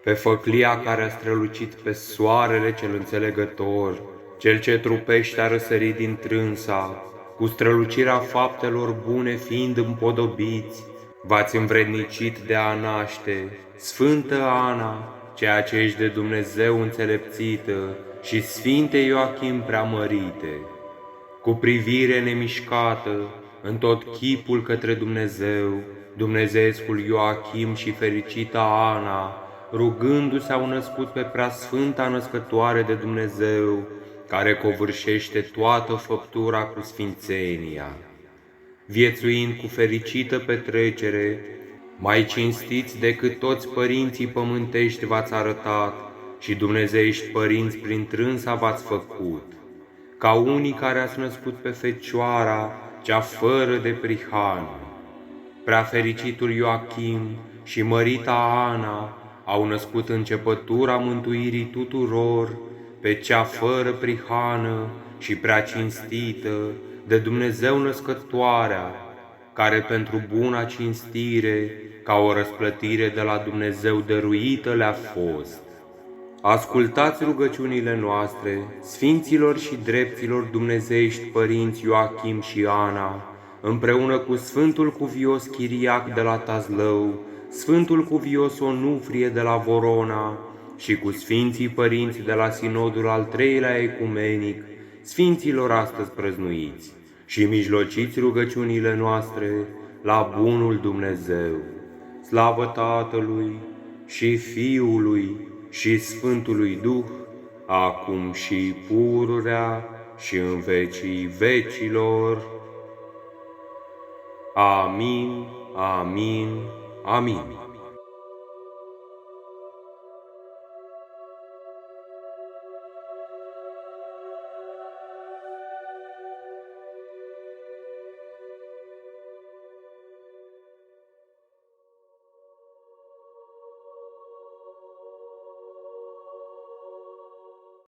pe făclia care a strălucit pe soarele cel înțelegător, cel ce trupește a răsărit din trânsa, cu strălucirea faptelor bune fiind împodobiți, v-ați învrednicit de a naște, Sfântă Ana, ceea ce ești de Dumnezeu înțelepțită, și Sfinte Ioachim preamărite. Cu privire nemișcată, în tot chipul către Dumnezeu, Dumnezeescul Ioachim și fericita Ana, rugându-se au născut pe preasfânta născătoare de Dumnezeu, care covârșește toată făptura cu sfințenia. Viețuind cu fericită petrecere, mai cinstiți decât toți părinții pământești v-ați arătat și dumnezeiești părinți prin trânsa v-ați făcut, ca unii care ați născut pe Fecioara, cea fără de prihană. Prea fericitul Ioachim și mărita Ana au născut începătura mântuirii tuturor pe cea fără prihană și prea cinstită de Dumnezeu născătoarea, care pentru buna cinstire, ca o răsplătire de la Dumnezeu dăruită le-a fost. Ascultați rugăciunile noastre, sfinților și dreptilor dumnezeiești părinți Ioachim și Ana, împreună cu Sfântul Cuvios Chiriac de la Tazlău, Sfântul Cuvios Onufrie de la Vorona și cu Sfinții Părinți de la Sinodul al III-lea Ecumenic, sfinților astăzi prăznuiți, și mijlociți rugăciunile noastre la bunul Dumnezeu. Slavă Tatălui și Fiului și Sfântului Duh, acum și pururea și în vecii vecilor. Amin, amin, amin.